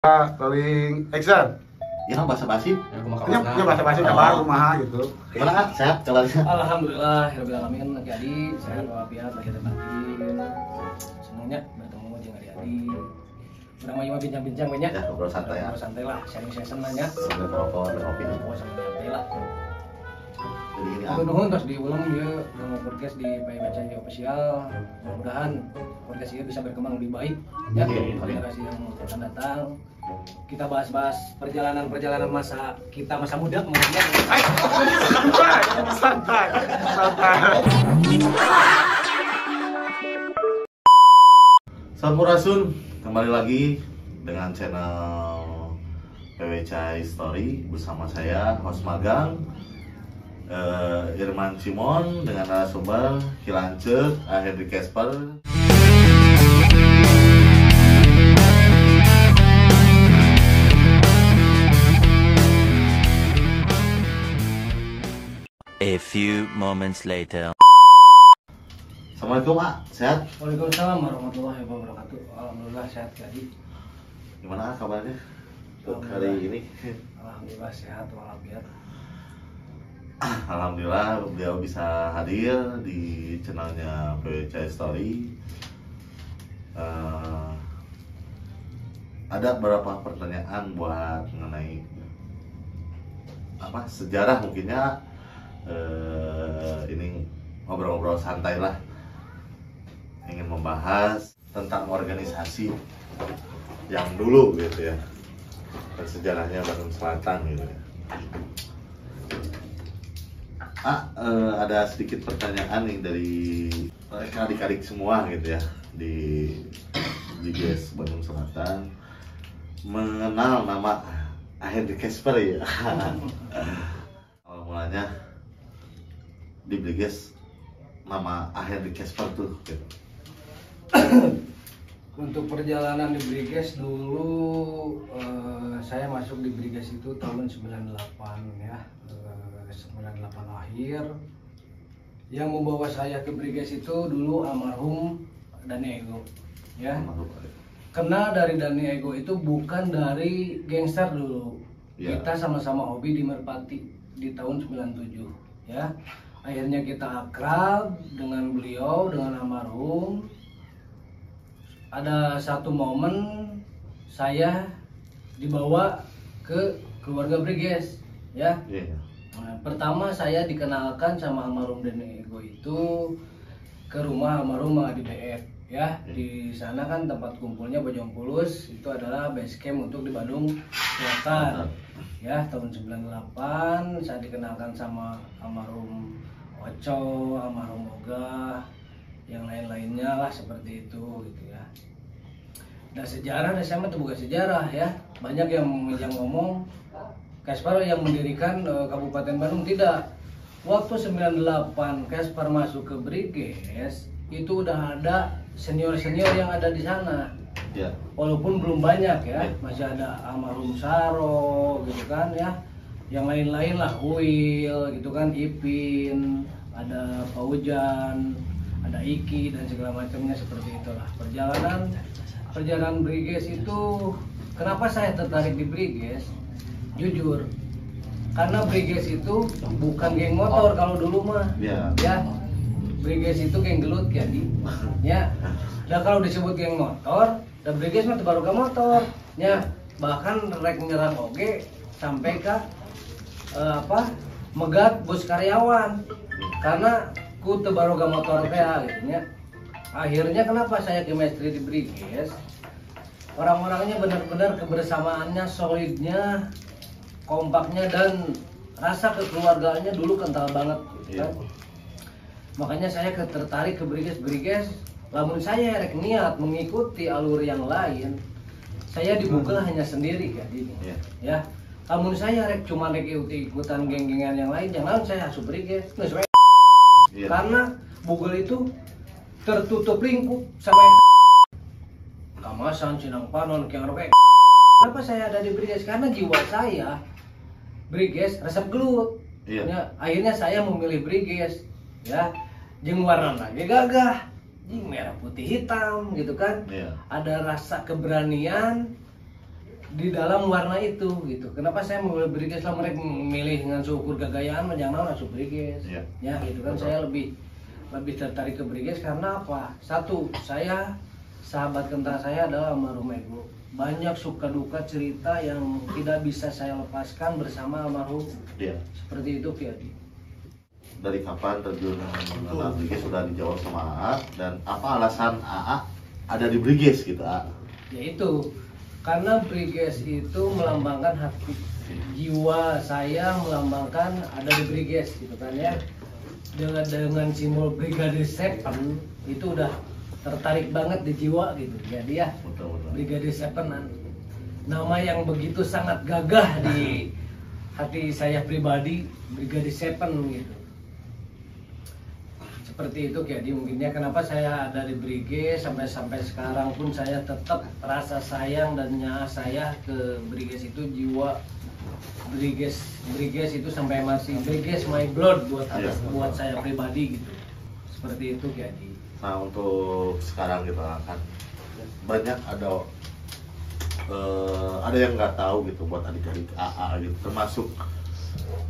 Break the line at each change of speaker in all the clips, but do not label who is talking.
Rolling action.
Ya bahasa basi.
Ya bahasa basi kabar kumaha gitu.
Gimana Kak? Sehat kabarnya?
Alhamdulillah, rabbil alamin. Laki adik sehat walafiat, lagi ada batin. Semuanya bertemu jeung adik-adik. Urang mah bincang-bincang banyak.
Ya, ngobrol santai ya.
Ngobrol santai lah, sharing session lah nya.
Sambil merokok dan kopi.
Oh, sambil santai lah.
Jadi ini
Aku nuhun terus diulang dia mau podcast di PBCJ official. Mudah-mudahan podcast ini bisa berkembang lebih baik ya. Generasi yang akan datang. Kita bahas-bahas perjalanan masa kita masa muda kemudian.
Santai.
Sampurasun, kembali lagi dengan channel PWC Story bersama saya host magang Irman Simon dengan narasumber Kilance Henry Casper.
A few moments later.
Assalamualaikum Pak, sehat?
Waalaikumsalam warahmatullahi wabarakatuh. Alhamdulillah sehat jadi.
Gimana kabarnya untuk hari ini?
Alhamdulillah sehat walafiat.
Alhamdulillah beliau bisa hadir di channelnya PWC Story. Ada beberapa pertanyaan buat mengenai apa sejarah mungkinnya. Ini ngobrol-ngobrol santai lah, ingin membahas tentang organisasi yang dulu gitu ya, dan sejarahnya Bandung Selatan gitu ya. Ada sedikit pertanyaan nih dari mereka adik-adik semua gitu ya di GGS Bandung Selatan, mengenal nama Henry Casper ya. Awal mulanya di Briges nama Henry Casper tuh gitu.
Untuk perjalanan di Briges dulu saya masuk di Briges itu tahun 98 ya, 98 akhir. Yang membawa saya ke Briges itu dulu almarhum Dani Ego ya. Karena dari Dani Ego itu bukan dari gangster dulu ya. Kita sama-sama hobi di Merpati di tahun 97 ya. Akhirnya kita akrab dengan beliau, dengan almarhum. Ada satu momen saya dibawa ke keluarga Briges ya. Nah, pertama saya dikenalkan sama almarhum Dani Ego itu ke rumah almarhum Adi BF ya. Di sana kan tempat kumpulnya Bojong Pulus, itu adalah base camp untuk di Bandung Selatan ya. Tahun 98 saya dikenalkan sama almarhum Oco, almarhum Oga, yang lain-lainnya lah seperti itu gitu ya. Dan sejarah, saya mah bukan sejarah ya. Banyak yang ngomong Casper yang mendirikan Kabupaten Bandung, tidak. Waktu 98 Casper masuk ke Briges itu udah ada senior-senior yang ada di sana. Ya. Walaupun belum banyak ya, masih ada almarhum Saro gitu kan ya. Yang lain-lain lah, Uil gitu kan, Ipin, ada Paujan, ada Iki dan segala macamnya seperti itulah. Perjalanan Briges itu, kenapa saya tertarik di Briges? Jujur, karena Briges itu bukan geng motor kalau dulu mah, ya. Briges itu geng gelut jadi, ya. Dan kalau disebut geng motor, dan Briges mah baru ke motor, ya. Bahkan rek nyerang oge sampai ke megat bos karyawan karena ku teu baroga motor teh gitu nya. Akhirnya kenapa saya chemistry di Briges? Orang-orangnya benar-benar kebersamaannya solidnya, kompaknya, dan rasa kekeluargaannya dulu kental banget gitu kan. Makanya saya tertarik ke Briges. Lamun saya rek niat mengikuti alur yang lain, saya dibuka hanya sendiri kan ini. Ya. Namun saya rek cuma rek ikutan geng-gengan yang lain, jangan saya asup Briges. Karena Google itu tertutup lingkup sama Kamasan, Cinang Panon, Kiang. Kenapa saya ada di Briges? Karena jiwa saya Briges resep gelut. Ya, akhirnya saya memilih Briges ya. Jeung warna lagi gagah, merah putih hitam gitu kan. Ada rasa keberanian, di dalam warna itu gitu. Kenapa saya memilih briges lah, mereka memilih dengan seukur gagayaan menjangan langsung briges.
Iya.
Ya gitu kan.
Betul.
Saya lebih tertarik ke briges karena apa? Satu, saya sahabat kental saya adalah almarhum Ego. Banyak suka duka cerita yang tidak bisa saya lepaskan bersama almarhum.
Iya.
Seperti itu Kiadi.
Dari kapan terjun mengenal Briges sudah dijawab sama AA, dan apa alasan AA ada di Briges gitu AA?
Yaitu karena briges itu melambangkan hati, jiwa saya melambangkan ada di briges gitu kan ya. Dengan simbol Brigade Seven itu udah tertarik banget di jiwa gitu. Jadi ya
Betul.
Brigade Seven, nama yang begitu sangat gagah di hati saya pribadi, Brigade Seven gitu. Seperti itu jadi mungkinnya kenapa saya ada di Briges sampai sekarang pun saya tetap rasa sayang dan nyaah saya ke Briges itu, jiwa Briges itu sampai masih Briges my blood buat buat saya pribadi gitu. Seperti itu jadi.
Nah untuk sekarang gitu kan banyak ada yang nggak tahu gitu buat adik-adik AA gitu, termasuk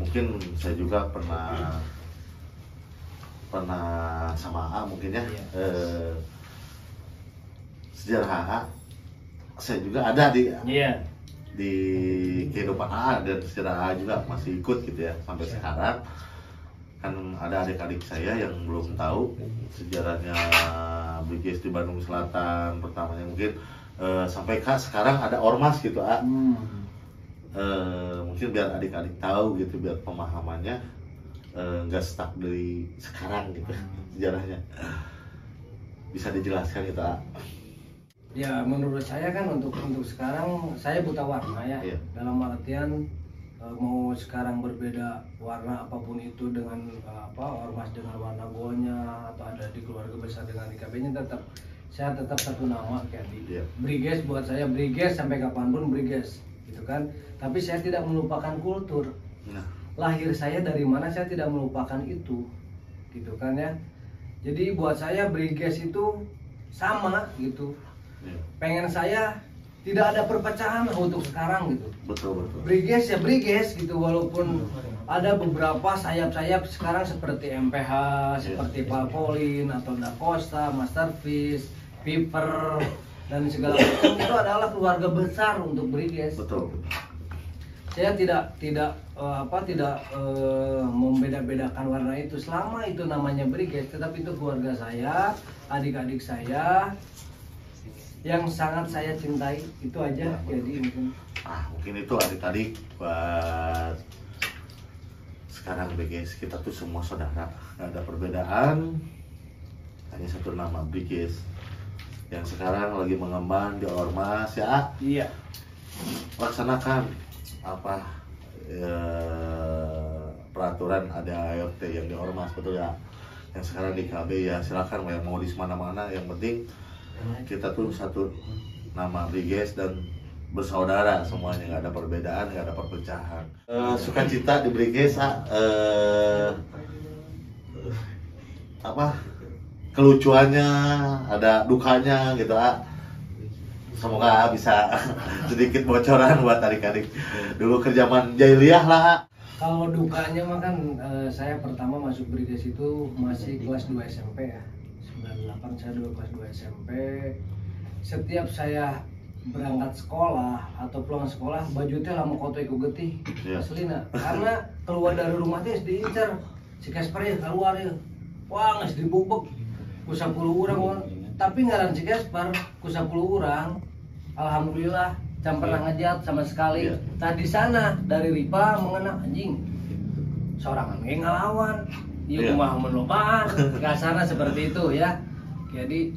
mungkin saya juga pernah sama AA mungkin ya. Sejarah AA saya juga ada di kehidupan AA, dan sejarah AA juga masih ikut gitu ya sampai sekarang. Kan ada adik-adik saya yang belum tahu sejarahnya Briges di Bandung Selatan pertamanya mungkin sampai sekarang ada ormas gitu mungkin biar adik-adik tahu gitu, biar pemahamannya nggak stuck dari sekarang gitu sejarahnya, bisa dijelaskan gitu
Ya menurut saya kan untuk sekarang saya buta warna ya.
Iya.
Dalam artian mau sekarang berbeda warna apapun itu dengan ormas dengan warna golnya atau ada di keluarga besar dengan IKB-nya, saya tetap satu nama kayak di Briges. Buat saya Briges sampai kapanpun Briges gitu kan. Tapi saya tidak melupakan kultur. Lahir saya dari mana saya tidak melupakan itu gitu kan ya. Jadi buat saya Briges itu sama gitu. Pengen saya tidak ada perpecahan untuk sekarang gitu.
Betul.
Briges ya Briges gitu, walaupun ada beberapa sayap-sayap sekarang seperti MPH, seperti Palpolin atau Da Costa, Masterfish, Piper dan segala macam, itu adalah keluarga besar untuk Briges.
Betul.
Saya tidak membeda-bedakan warna itu, selama itu namanya Briges, tetapi itu keluarga saya, adik-adik saya yang sangat saya cintai, itu aja. Jadi
mungkin itu adik-adik buat sekarang Briges, kita tuh semua saudara, nggak ada perbedaan, hanya satu nama Briges yang sekarang lagi mengembang di ormas ya. Iya. Laksanakan peraturan ada ART yang di ormas, betul ya, yang sekarang di KB ya. Silakan mau di mana-mana, yang penting kita tuh satu nama Briges dan bersaudara semuanya, nggak ada perbedaan, nggak ada perpecahan. Sukacita di Briges kelucuannya, ada dukanya gitu semoga bisa sedikit bocoran buat adik-adik dulu ke zaman jahiliyah lah.
Kalau dukanya mah kan saya pertama masuk Briges itu masih kelas 2 SMP ya. 98 saya dulu kelas 2 SMP. Setiap saya berangkat sekolah atau pulang sekolah, baju teh lama koto iku getih. Aslina. Karena keluar dari rumah teh diincar. Si Kasper ya keluar ya. Wah, geus dibubek ku 10 urang. Tapi ngaran si Kasper ku 10 urang. Alhamdulillah jam pernah ngejat sama sekali. Tadi sana dari Ripa mengenang anjing. Sorangan ge ngalawan. Ieu mah menlobaan, kasarnya seperti itu ya. Jadi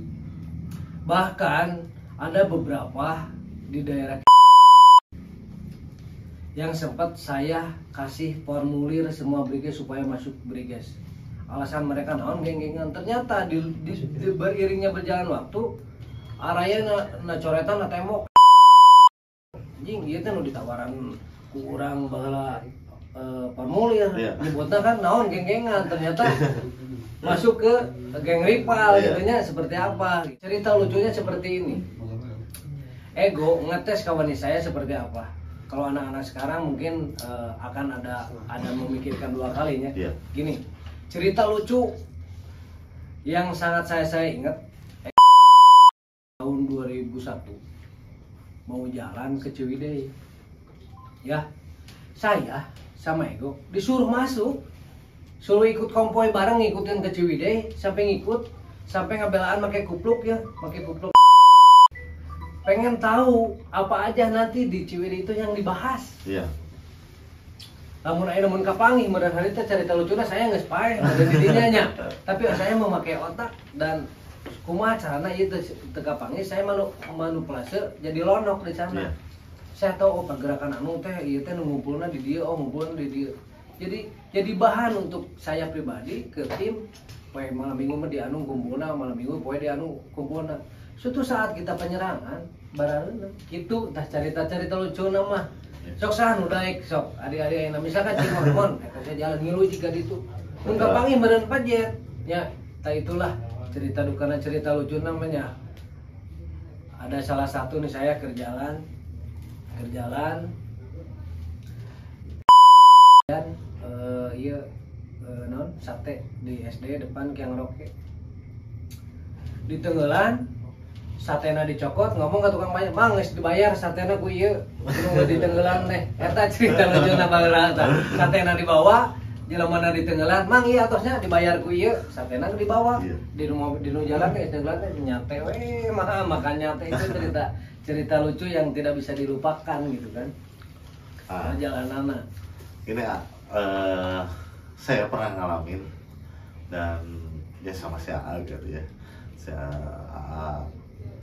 bahkan ada beberapa di daerah yang sempat saya kasih formulir semua Briges supaya masuk Briges. Alasan mereka naon geng-gengan. Ternyata di beriringnya berjalan waktu, araya na coretan na tembok. Anjing ieu teh nu ditawaran ku urang baheula formulir, nyebutnya kan naon geng-gengan, ternyata masuk ke geng rival gitunya seperti apa. Cerita lucunya seperti ini. ego ngetes kawan saya seperti apa. Kalau anak-anak sekarang mungkin akan ada memikirkan dua kalinya.
Iya.
Gini, cerita lucu yang sangat saya ingat tahun 2001 mau jalan ke Ciwidey. Ya, saya sama Ego disuruh masuk, suruh ikut konvoy bareng ngikutin ke Ciwidey, sampai ngebelaan pakai kupluk ya, pakai kupluk. Pengen tahu apa aja nanti di Ciwidey itu yang dibahas.
Iya.
Namun kapangi modern hari teh cerita lucuna saya nggak pae ada didinya nya. Tapi saya memakai otak dan kumaha carana ieu teu kapangi saya manipulasi jadi lonok di sana.
Iya.
Saya tahu pergerakan anu teh ieu teh ngumpulna di dieu, ngumpulna di dieu. Jadi bahan untuk saya pribadi ke tim poe malam minggu mah di anu kumpulna, malam minggu poe di anu kumpulna. Suatu saat kita penyerangan barareuna kitu tah cerita-cerita lucuna mah. Sok saha daek sok adik-adik ayeuna misalkan Cimon eta saya jalan ngilu jika ditu. Mun kapangi meureun pajet nya tah itulah cerita dukana cerita lucu namanya. Ada salah satu nih saya kerjalan dan non sate di SD depan Kiang Roke. Di Tenggelan satena dicokot ngomong ke tukang banyak mang geus dibayar satena ku ieu kudu di Tenggelan teh eta cerita lucuna baheula tah satena dibawa jelemana di Tenggelan mang ieu atosnya dibayar ku ieu satena dibawa di nu jalan ke Tenggelan teh nyate we makan nyate itu cerita lucu yang tidak bisa dilupakan gitu kan. Perjalananna
ini saya pernah ngalamin dan ya sama si AA gitu ya. Saya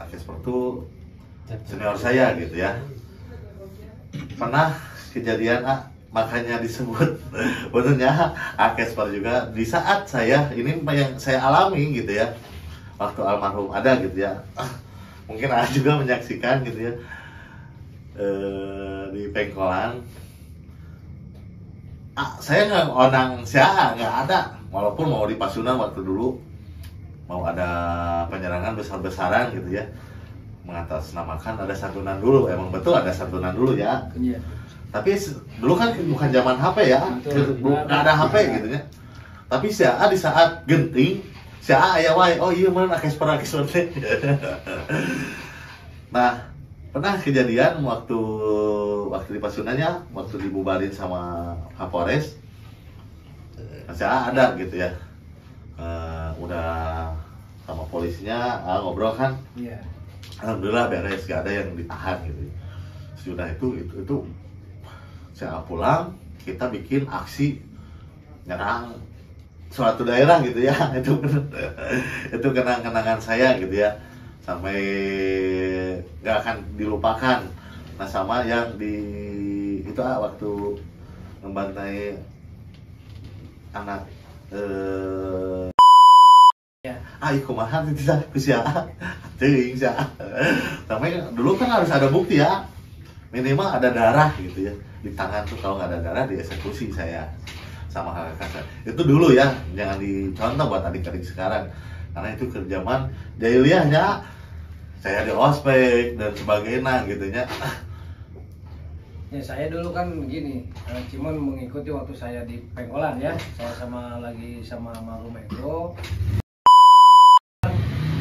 Akesper itu senior saya gitu ya. Pernah kejadian makanya disebut benarnya Akesper juga di saat saya ini yang saya alami gitu ya. Waktu almarhum ada gitu ya. Mungkin ada juga menyaksikan gitu ya. Di Pengkolan. Saya nggak onang siapa nggak ada. Walaupun mau di Pasundan waktu dulu mau ada penyerangan besar-besaran gitu ya, mengatasnamakan ada santunan dulu, emang betul ada santunan dulu ya.
Iya.
Tapi dulu kan bukan zaman HP ya, nggak ada HP gitu ya. Tapi si A di saat genting, si A aya wae, oh iya mana Akesper. Nah, pernah kejadian waktu di Pasundannya, waktu dibubarin sama Kapolres, si A ada gitu ya. Udah sama polisinya ngobrol kan, alhamdulillah beres, gak ada yang ditahan gitu. Sudah itu saya pulang, kita bikin aksi nyerang suatu daerah gitu ya. Itu kenang-kenangan saya gitu ya, sampai gak akan dilupakan. Nah sama yang di itu waktu membantai anak kumaha teh sia teuing sia. Tapi dulu kan harus ada bukti ya. Minimal ada darah gitu ya. Di tangan tuh kalau nggak ada darah dieksekusi saya sama kakak saya. Itu dulu ya, jangan dicontoh buat adik-adik sekarang. Karena itu kerjaan jahiliyahnya. Saya di ospek dan sebagainya gitu ya.
Ya saya dulu kan begini, Cimon mengikuti waktu saya di Pengkolan ya. Saya sama almarhum Ego.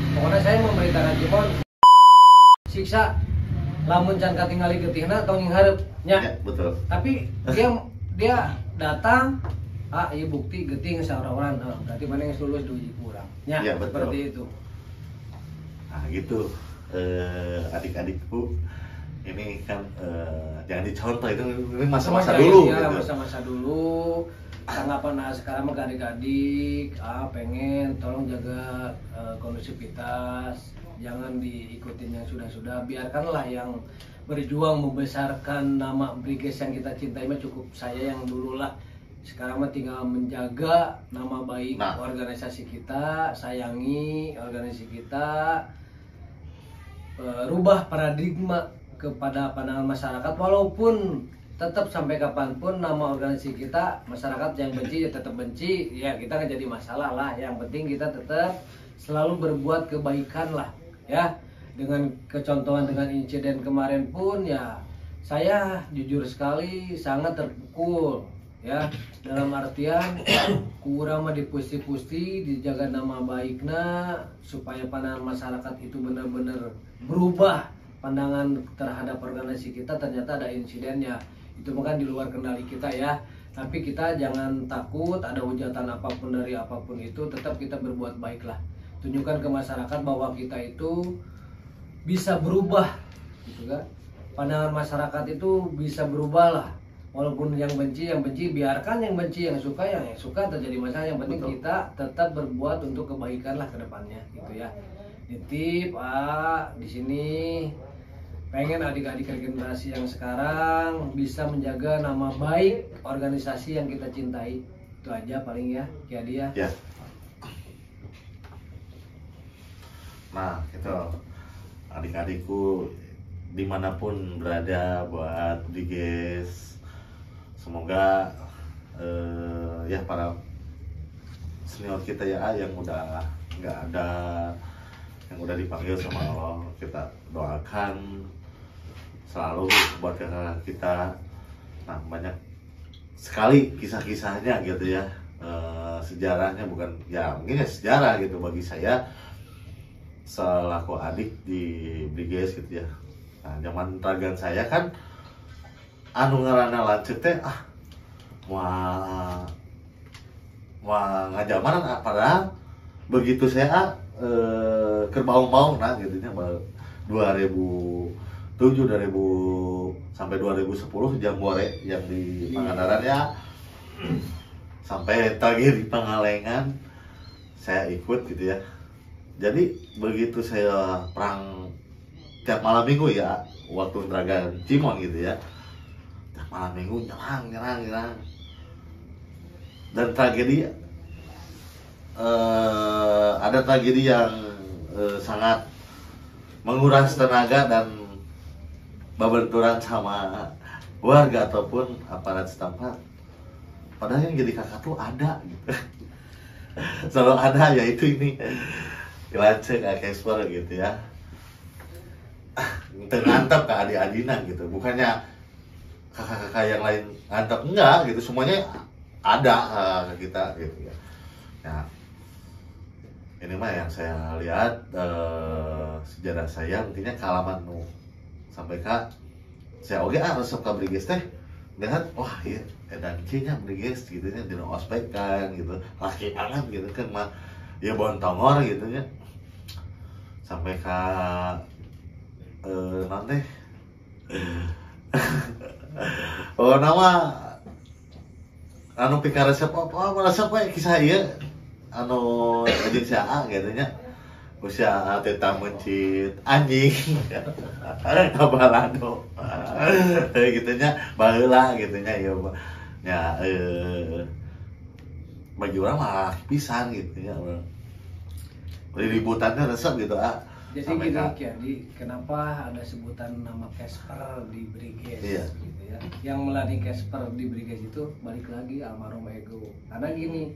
Pokoknya saya memberitakan Cimon siksa lamun can katingali getihna tong nghareup nya.
Ya, betul.
Tapi dia datang, ieu bukti getih saurawan. Berarti mana yang lulus duji kurang. Ya, seperti itu.
Nah, gitu. Adik-adikku ini kan jangan dicontoh, itu masa-masa dulu
ya,
gitu.
Masa-masa dulu tanggapan sekarang mah adik-adik pengen tolong jaga kondusivitas, jangan diikutin yang sudah-sudah, biarkanlah yang berjuang membesarkan nama Briges yang kita cintai mah cukup. Saya yang dulu lah, sekarang mah tinggal menjaga nama baik organisasi kita, sayangi organisasi kita, rubah paradigma kepada pandangan masyarakat, walaupun tetap sampai kapanpun nama organisasi kita masyarakat yang benci ya tetap benci ya, kita nggak jadi masalah lah. Yang penting kita tetap selalu berbuat kebaikan lah ya, dengan kecontohan dengan insiden kemarin pun ya saya jujur sekali sangat terpukul ya, dalam artian kurang mah dipusti-pusti dijaga nama baiknya supaya pandangan masyarakat itu benar-benar berubah pandangan terhadap organisasi kita. Ternyata ada insidennya, itu bukan di luar kendali kita ya, tapi kita jangan takut ada hujatan apapun dari apapun itu, tetap kita berbuat baiklah, tunjukkan ke masyarakat bahwa kita itu bisa berubah gitu kan. Pandangan masyarakat itu bisa berubah lah, walaupun yang benci biarkan, yang benci, yang suka terjadi masalah, yang penting
Betul.
kita tetap berbuat untuk kebaikan lah ke depannya gitu ya. Nitip di sini pengen adik-adik generasi yang sekarang bisa menjaga nama baik organisasi yang kita cintai. Itu aja paling ya, Kiadi ya.
Ya. Nah, gitu. Adik-adikku dimanapun berada buat Briges, semoga ya para senior kita ya yang udah nggak ada, yang udah dipanggil sama Allah, kita doakan selalu buat kakak kita. Nah, banyak sekali kisah-kisahnya gitu ya, sejarahnya bukan ya mungkin ya sejarah gitu bagi saya selaku adik di Briges gitu ya. Nah, zaman ragan saya kan anu ngaranna lanceuk teh wah ngajaman padahal begitu saya kerbaung-baung nah gitu nya 2007 sampai 2010 Jambore yang di Pangandaran ya, sampai terakhir di Pangalengan saya ikut gitu ya. Jadi begitu saya perang tiap malam minggu ya, waktu Dragan Cimon gitu ya, tiap malam minggu nyerang. Dan tragedi ada tragedi yang sangat menguras tenaga dan berbenturan sama warga ataupun aparat setempat. Padahal yang jadi kakak tuh ada gitu. Selalu ada, yaitu ini Lancek Casper gitu ya. Ngantap ke adik-adina gitu, bukannya kakak-kakak yang lain ngantap, enggak gitu, semuanya ada ke kita gitu ya. Nah, ini mah yang saya lihat sejarah saya intinya kalaman nu sampai kak saya oke resep ke Briges teh lihat wah iya edan kinya Briges gitu nya dina ospek kan gitu, laki banget gitu kan mah ya bontongor gitu nya, sampai ke nanti oh nama anu pika resep apa resep we kisah ieu anu jeung sia gitu nya usia teta mencit anjing balado gitu nya baheula gitu nya ieu nya bagi orang mah pisan gitu nya ributannya resep gitu
Jadi
sampai
gini Kiadi, kenapa ada sebutan nama Casper di Briges gitu ya. Yang melatih Casper di Briges itu balik lagi almarhum Ego. Karena gini,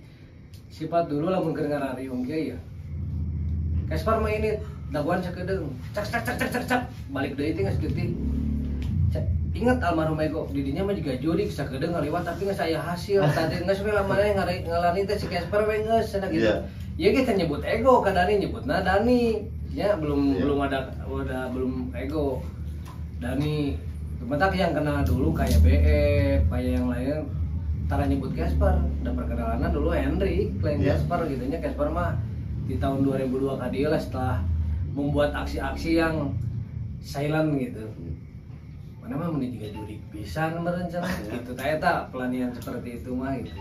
sifat dulu lamun keur ngarariung ge ya. Casper mah ini daguan sakedeung, cak balik deui teh geus detik. Ingat almarhum Ego, didinya mah juga jurik sakedeung ngaliwat tapi geus aya hasil. Tadi geus we lamane ngalani teh si Casper we geus cenah gitu. Ya kita nyebut Ego ka Dani, nyebutna Dani. Ya belum ada belum Ego. Dani bentak yang kenal dulu kayak BF, kayak yang lain tara nyebut Casper. Dan perkenalannya dulu Henry, lain Casper gitu nya. Casper mah di tahun 2002 kadieu lah setelah membuat aksi-aksi yang silent gitu. Mana mah meni juga jurik pisan merencana gitu. Eta pelanian seperti itu mah gitu.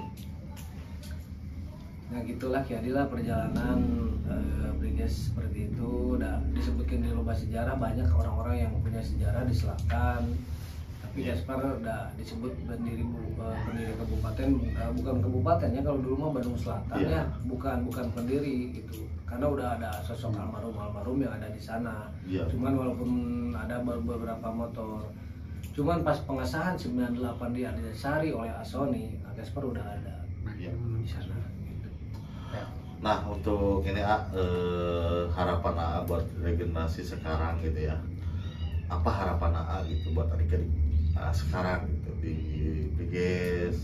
Nah gitulah Kiadilah perjalanan Briges seperti itu. Udah disebutkan di lomba sejarah banyak orang-orang yang punya sejarah di selatan. Tapi Casper udah disebut pendiri kabupaten, bukan kabupatennya kalau dulu mah Bandung Selatan ya, bukan pendiri gitu. Karena udah ada sosok almarhum yang ada di sana. Cuman walaupun ada beberapa motor, cuman pas pengesahan 98 di Adisari oleh Asoni, Casper udah ada di sana.
Nah untuk ini harapan AA buat regenerasi sekarang gitu ya, apa harapan AA gitu buat adik-adik sekarang gitu di BGS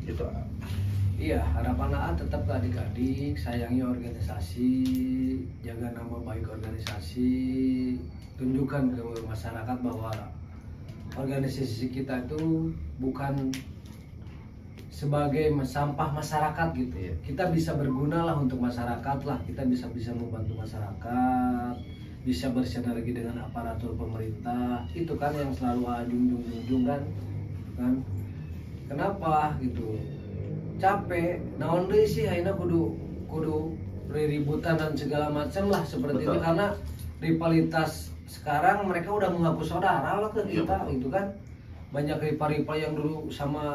gitu.
Iya, harapan AA tetap ke adik-adik, sayangi organisasi, jaga nama baik organisasi, tunjukkan ke masyarakat bahwa organisasi kita itu bukan sebagai sampah masyarakat gitu.
Iya.
Kita bisa berguna lah untuk masyarakat lah, kita bisa membantu masyarakat, bisa bersinergi dengan aparatur pemerintah. Itu kan yang selalu junjung kan. Kenapa gitu? Capek, naon deui sih ayeuna kudu riributan dan segala macam lah seperti
Betul.
itu, karena rivalitas sekarang mereka udah mengaku saudara lah ke kita gitu kan. Banyak rival-rival yang dulu sama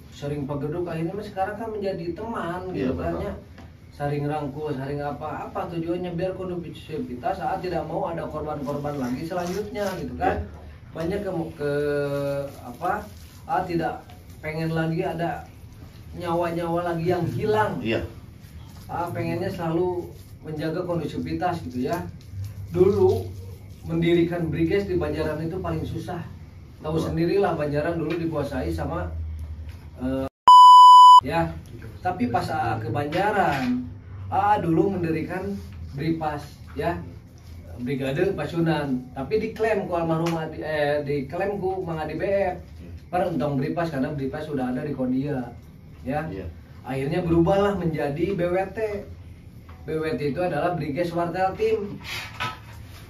sering pegeduk, akhirnya sekarang kan menjadi teman gitu kan ya. Saling rangkul, saling apa tujuannya biar kondusivitas saat tidak mau ada korban-korban lagi selanjutnya gitu kan. Banyak tidak pengen lagi ada nyawa-nyawa lagi yang hilang.
Iya.
Pengennya selalu menjaga kondusivitas gitu ya. Dulu mendirikan Briges di Banjaran itu paling susah. Tahu sendirilah Banjaran dulu dikuasai sama ya. Tapi pas ke Banjaran, dulu mendirikan Bripas ya, Brigade Pasunan. Tapi diklaim ku almarhum diklaim ku Mang Adi BF. Untung Bripas karena Bripas sudah ada di Kondia ya. Akhirnya berubahlah menjadi BWT. BWT itu adalah Briges Wartel Tim.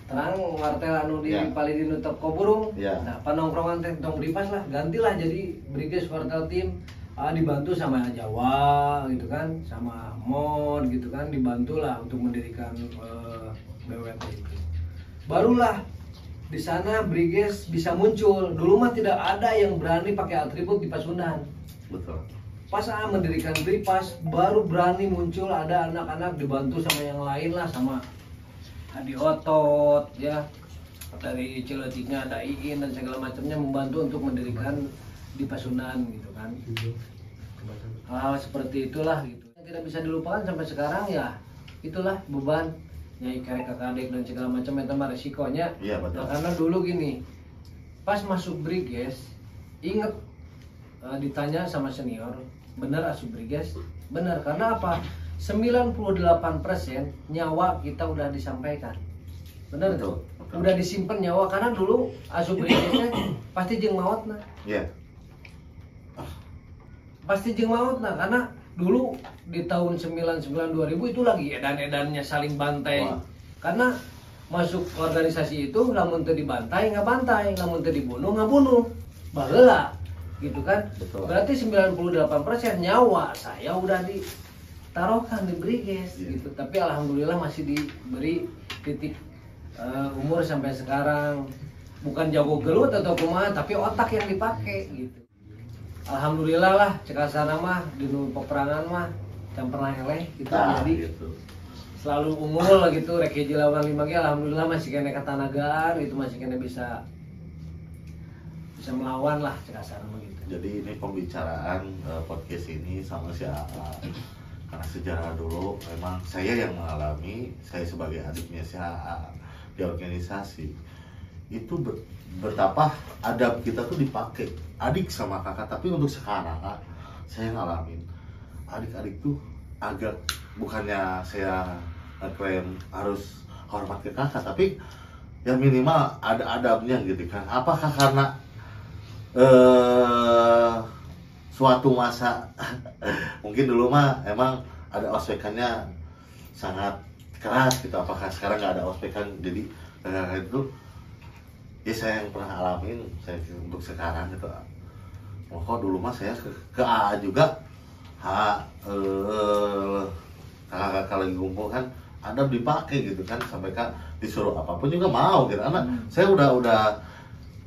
Terang wartel anu di Palidin Utep Koburung. Nah, panongkrongan teh tong Bripas lah, gantilah jadi Briges Wartel Tim. Dibantu sama Jawa gitu kan, sama Mod gitu kan, dibantulah untuk mendirikan BWT itu. Barulah di sana Briges bisa muncul. Dulu mah tidak ada yang berani pakai atribut di Pasundan.
Betul.
Pas mendirikan Bripas baru berani muncul, ada anak-anak dibantu sama yang lain lah, sama Adi Otot ya, dari Ciletiknya ada Iin dan segala macamnya membantu untuk mendirikan di Pasundan gitu kan. Hal seperti itulah gitu. Yang tidak bisa dilupakan sampai sekarang ya itulah beban nyai kakak adik dan segala macam itu mah resikonya.
Iya, betul.
Nah, karena dulu gini, pas masuk Briges, inget ditanya sama senior, benar asup Briges? Benar, karena apa? 98% nyawa kita udah disampaikan. Benar tuh? Udah disimpan nyawa, karena dulu asup Brigesnya pasti jeung mautna.
Iya.
Pasti jeung mautna, karena dulu di tahun 99-2000 itu lagi edan-edannya saling bantai. Karena masuk organisasi itu lamun teu dibantai nggak bantai, lamun teu dibunuh nggak bunuh. Baheula gitu kan.
Betul.
Berarti 98% nyawa saya udah ditaruhkan di Briges gitu. Tapi alhamdulillah masih diberi titik umur sampai sekarang. Bukan jago gelut atau kumaha, tapi otak yang dipakai gitu. Alhamdulillah lah, cekasana mah di peperangan mah can pernah eleh gitu. Jadi
gitu.
Selalu unggul gitu, rek hiji lawan 5 ge alhamdulillah masih kena ketanagaan, itu masih kena bisa melawan lah cekasana mah gitu.
Jadi ini pembicaraan podcast ini sama si AA. Karena sejarah dulu memang saya yang mengalami, saya sebagai adiknya si AA di organisasi itu betapa adab kita tuh dipakai adik sama kakak. Tapi untuk sekarang saya ngalamin adik-adik tuh agak, bukannya saya klaim harus hormat ke kakak, tapi ya minimal ada adabnya gitu kan. Apakah karena suatu masa mungkin dulu mah emang ada ospekannya sangat keras gitu, apakah sekarang nggak ada ospekan jadi itu ya saya yang pernah alamin. Saya untuk sekarang gitu, kok dulu mah saya ke AA juga kakak-kakak lagi kumpul kan adab dipakai gitu kan, sampai kan disuruh apapun juga mau gitu, karena saya udah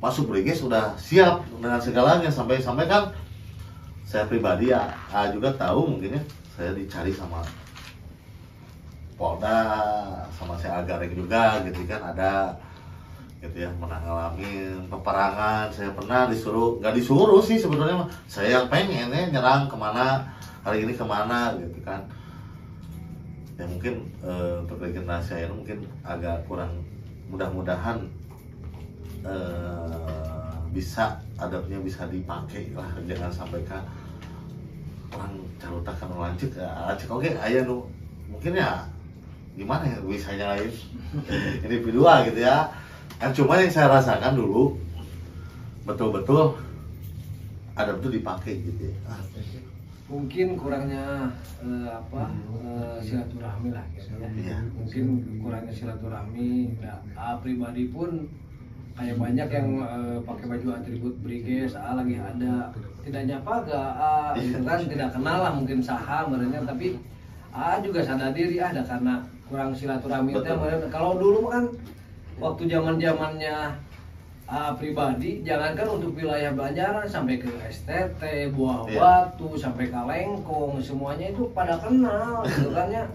masuk Briges udah siap dengan segalanya, sampai kan saya pribadi ya juga tahu mungkin ya, saya dicari sama Polda, sama saya Agareng juga gitu kan, ada gitu ya, pernah ngalamin peperangan. Saya pernah disuruh, nggak disuruh sih sebetulnya, saya yang pengen ya nyerang kemana hari ini kemana gitu kan. Ya mungkin untuk regenerasi saya mungkin agak kurang, mudah-mudahan bisa adabnya bisa dipakai lah, jangan sampai kan orang carutakan lanjut acek oke aya nu mungkin ya gimana ya bisanya lain individual gitu ya kan, cuma yang saya rasakan dulu betul-betul adab itu dipakai gitu ya.
Mungkin kurangnya silaturahmi lah gitu ya.
Iya.
Mungkin kurangnya silaturahmi. Nah, pribadi pun kayak banyak yang pakai baju atribut Briges, lagi ada tidak nyapa gitu kan, tidak kenal lah mungkin saha mereka, tapi juga sadar diri ada karena kurang silaturahmi. Kalau dulu kan waktu zamannya pribadi, jangankan untuk wilayah Banjaran sampai ke STT, Buah Batu, sampai ke Lengkong, semuanya itu pada kenal gitu kan ya.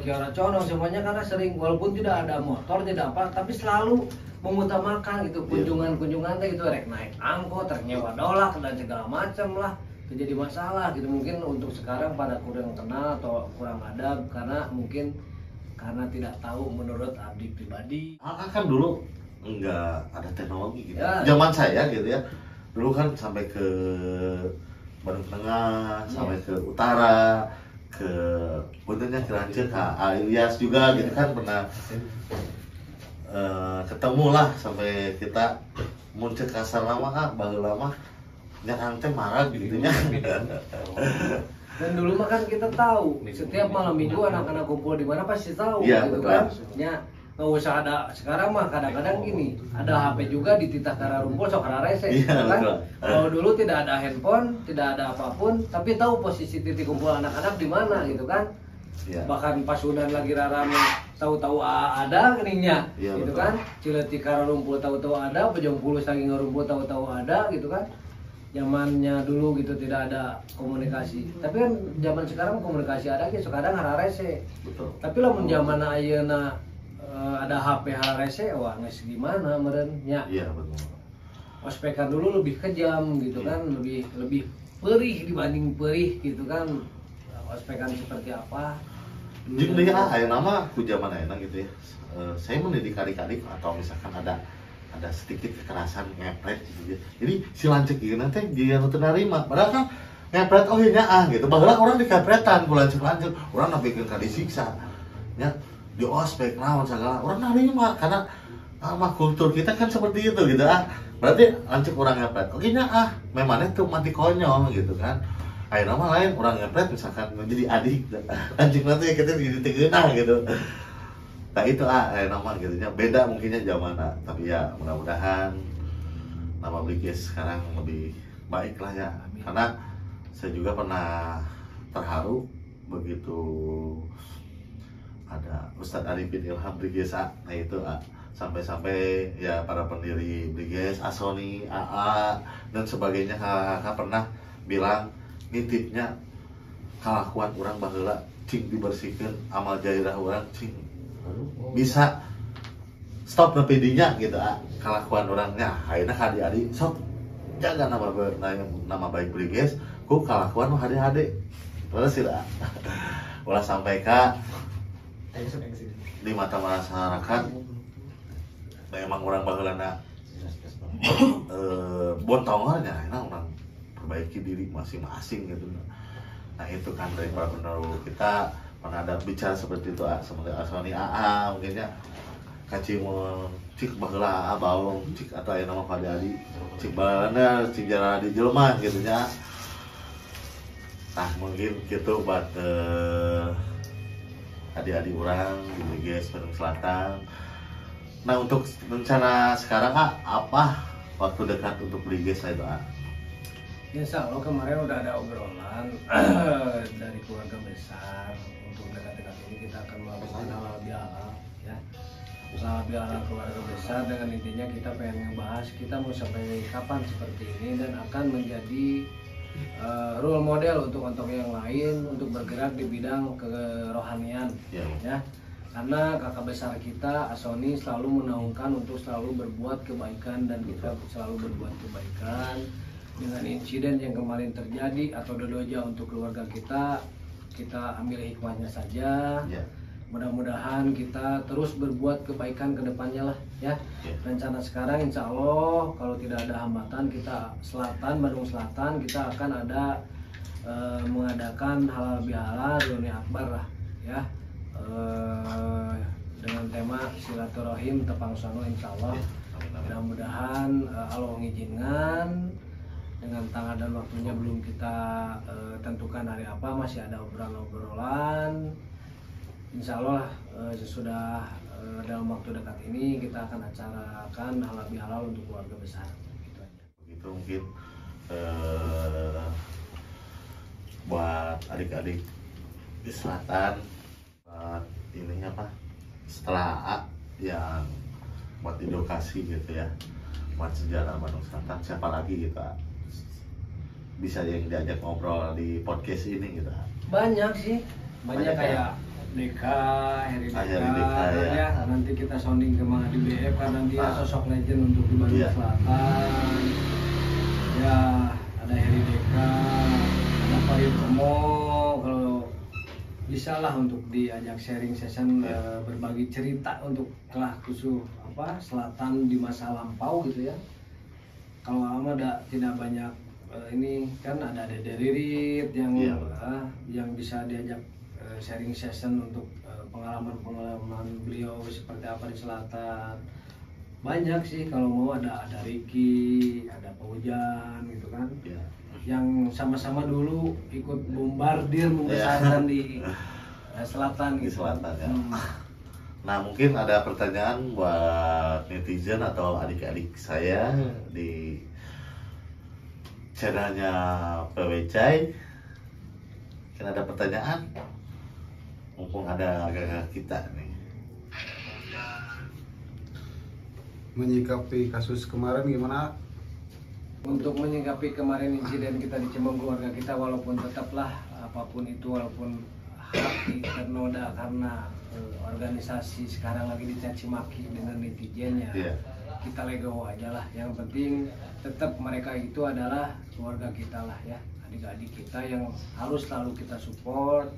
Kiara Condong semuanya karena sering, walaupun tidak ada motor, tidak apa, tapi selalu mengutamakan gitu kunjungan-kunjungan gitu, rek naik angkot, rek nyewa dolak dan segala macam lah, jadi masalah gitu. Mungkin untuk sekarang pada kurang kenal atau kurang adab karena mungkin karena tidak tahu menurut abdi pribadi.
Kan dulu enggak ada teknologi gitu.
Ya.
Zaman saya gitu ya. Dulu kan sampai ke Bandung Tengah, sampai ke utara, ke puntennya ke Rancir, ke Ilyas juga gitu kan pernah ketemu lah sampai kita muncul kasar lama baheula mah nya teh marah gitu nya.
Dan dulu mah kan kita tahu setiap malam minggu anak-anak kumpul di mana pasti tahu gitu kan. Ya nggak usah ada, sekarang mah kadang-kadang gini, ada HP juga di titah kara rumpul sok kara rese gitu kan. Kalau dulu tidak ada handphone, tidak ada apapun, tapi tahu posisi titik kumpul anak-anak di mana gitu kan. Bahkan Pasunan lagi rarame tahu-tahu ada keningnya gitu kan. Ciletik kara rumpul tahu-tahu ada, Bojong Pulus lagi ngarumpul tahu-tahu ada gitu kan. Zamannya dulu gitu tidak ada komunikasi, tapi kan zaman sekarang komunikasi ada gitu, kadang hara rese.
Betul.
Tapi lamun zaman ayeuna ada HP rese, wah nges gimana meren nya.
Iya betul.
Ospekan dulu lebih kejam gitu kan, lebih perih dibanding perih gitu kan. Ospekan seperti apa?
Jadi aya nama ku zaman ayeuna gitu ya. Saya mendidik adik-adik atau misalkan ada sedikit kekerasan ngepret gitu ya. Jadi si lancek ieu teh dia nu teu narima. Padahal kan ngepret oh nya gitu. Baheula orang dikepretan ku lancek-lancek, urang napikeun ka disiksa. Nya di ospek naon segala orang narima karena mah kultur kita kan seperti itu gitu berarti lancuk orang ngepret oke nya memangnya tuh mati konyol gitu kan. Ayeuna mah lain orang ngepret misalkan menjadi adik lancuk nanti kita jadi tegeunah gitu. Nah itu ayeuna mah gitu nya beda mungkinnya zaman tapi ya mudah-mudahan nama Briges sekarang lebih baik lah ya. Karena saya juga pernah terharu begitu ada Ustadz Arifin Ilham Briges nah itu sampai-sampai ya para pendiri Briges, Asoni, AA dan sebagainya kakak pernah bilang nitipnya kalakuan orang baheula cing dibersihkan amal jairah orang cing bisa stop nepi dinya gitu kalakuan orangnya ayeuna hadi-hadi sok jaga nama baik Briges ku kalakuan mah hade-hade terus sih lah ulah sampai ka di mata masyarakat memang orang baheulana bontongannya enak orang perbaiki diri masing-masing gitu. Nah itu kan dari para pendahulu kita pernah ada bicara seperti itu seperti Asoni AA mungkinnya kacimul cik baheula baung cik atau aya nama Fadli Ali cik balana cik jarana di jelema gitu nya. Nah mungkin gitu buat adik-adik orang di Briges Bandung Selatan. Nah untuk rencana sekarang apa waktu dekat untuk Briges itu
Insya Allah kemarin udah ada obrolan dari keluarga besar untuk dekat-dekat ini kita akan melakukan halal bihalal ya. Halal bihalal keluarga besar dengan intinya kita pengen ngebahas kita mau sampai kapan seperti ini dan akan menjadi role model untuk yang lain untuk bergerak di bidang kerohanian ya. Karena kakak besar kita Asoni selalu menaungkan untuk selalu berbuat kebaikan dan kita selalu berbuat kebaikan. Dengan insiden yang kemarin terjadi atau dodoja untuk keluarga kita kita ambil hikmahnya saja. Mudah-mudahan kita terus berbuat kebaikan ke depannya lah ya. Rencana sekarang insya Allah kalau tidak ada hambatan kita Bandung Selatan kita akan ada mengadakan halal bihalal reuni akbar lah ya, dengan tema silaturahim tepang sono insya Allah. Mudah-mudahan Allah mengizinkan, dengan tanggal dan waktunya belum kita tentukan hari apa, masih ada obrolan-obrolan. Insya Allah sesudah dalam waktu dekat ini kita akan acarakan halal bihalal untuk keluarga besar. Gitu aja.
Begitu mungkin buat adik-adik di selatan, buat ini apa, setelah yang buat edukasi gitu ya, buat sejarah Bandung Selatan, siapa lagi kita bisa yang diajak ngobrol di podcast ini gitu?
Banyak sih, banyak kayak Deka, Heri Deka, ya. Nanti kita sounding ke Mang Adi BF karena dia sosok legend untuk di Bandung Selatan. Ya, ada Heri Deka, ada Pak Yutomo, kalau bisa lah untuk diajak sharing session, berbagi cerita untuk kelah khusus apa selatan di masa lampau gitu ya. Kalau lama tidak banyak ini kan ada Dede Ririt yang bisa diajak sharing session untuk pengalaman beliau seperti apa di selatan. Banyak sih kalau mau, ada Ricky, ada Paujan gitu kan, yang sama-sama dulu ikut bombardir membesarkan di selatan gitu.
Di selatan ya. Nah mungkin ada pertanyaan buat netizen atau adik-adik saya di channelnya PWC. Mungkin ada pertanyaan, mumpung ada agak kita nih.
Menyikapi kasus kemarin gimana?
Untuk menyikapi kemarin insiden kita di Cimeng, keluarga kita, walaupun tetaplah apapun itu, walaupun hati ternoda karena organisasi sekarang lagi dicaci maki dengan netizen ya, kita legowo aja lah. Yang penting tetap mereka itu adalah keluarga kita lah ya, adik-adik kita yang harus selalu kita support,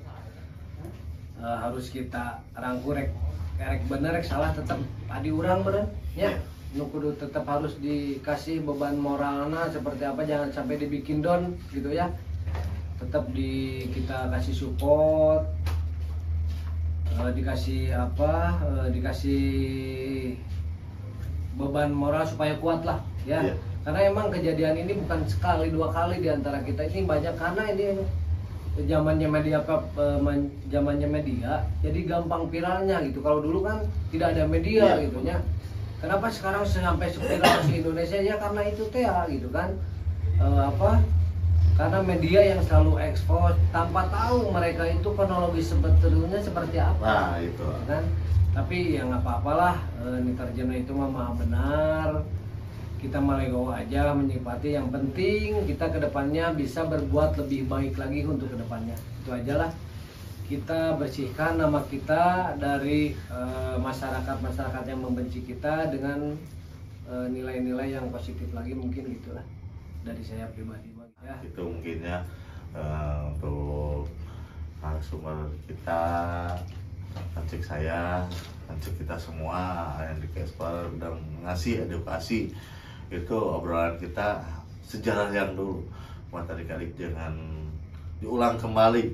harus kita rangkurek bener salah tetap adi urang beren ya. Kudu tetap harus dikasih beban moralna seperti apa, jangan sampai dibikin down gitu ya. Tetap kita kasih support, dikasih beban moral supaya kuat lah ya. Karena emang kejadian ini bukan sekali dua kali di antara kita, ini banyak karena ini zamannya media jadi gampang viralnya gitu. Kalau dulu kan tidak ada media gitu ya. Kenapa sekarang sampai viral di Indonesia ya, karena itu ya gitu kan, karena media yang selalu ekspos tanpa tahu mereka itu kronologi sebetulnya seperti apa.
Nah itu
kan. Tapi ya nggak apa-apalah, Nitarjana itu mah benar. Kita malegowo aja menyipati, yang penting kita kedepannya bisa berbuat lebih baik lagi untuk kedepannya. Itu aja lah, kita bersihkan nama kita dari masyarakat yang membenci kita dengan nilai-nilai yang positif lagi, mungkin gitulah dari saya pribadi ya.
Itu mungkinnya untuk sumber kita, Ancik saya, Ancik kita semua yang di Kesper udah ngasih edukasi. Itu obrolan kita sejarah yang dulu, buat adik-adik jangan diulang kembali.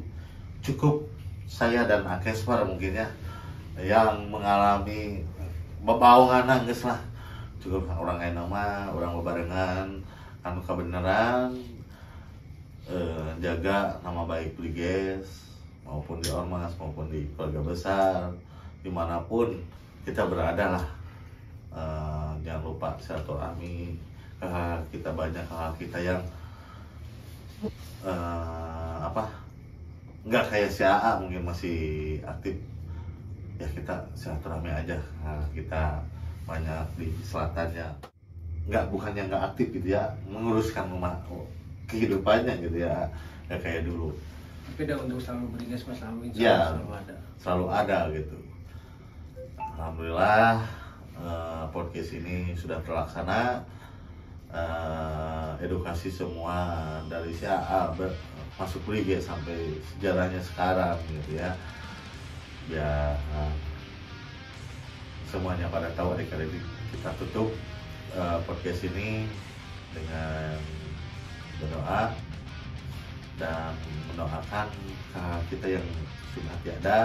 Cukup saya dan Akesper mungkin ya yang mengalami bebaungan nangis lah. Cukup orang lain nama, orang bebarengan anu kebenaran, jaga nama baik Briges maupun di ormas maupun di keluarga besar dimanapun kita berada lah. Jangan lupa silaturahmi, kita banyak hal kita yang nggak kayak si AA mungkin masih aktif ya, kita silaturahmi aja. Kita banyak di selatannya bukannya nggak aktif gitu ya, menguruskan rumah kehidupannya gitu ya, nggak kayak dulu.
Tapi untuk selalu Briges mas selalu
selalu ada gitu. Alhamdulillah podcast ini sudah terlaksana, edukasi semua dari si AA masuk liga sampai sejarahnya sekarang gitu ya. Ya semuanya pada tahu adik-adik, kita tutup podcast ini dengan berdoa dan mendoakan kita yang sudah tiada,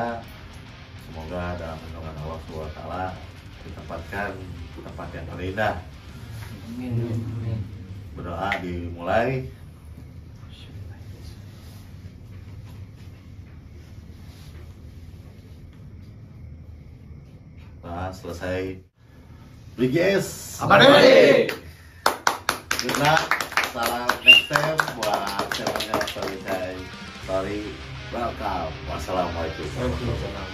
semoga dalam lindungan Allah SWT ditempatkan di tempat yang terindah.
Amin.
Berdoa dimulai. Nah, selesai. Briges.
Apa deh?
Kita salam next time buat channelnya Story Time. Sorry, welcome. Wassalamualaikum.
Waalaikumsalam.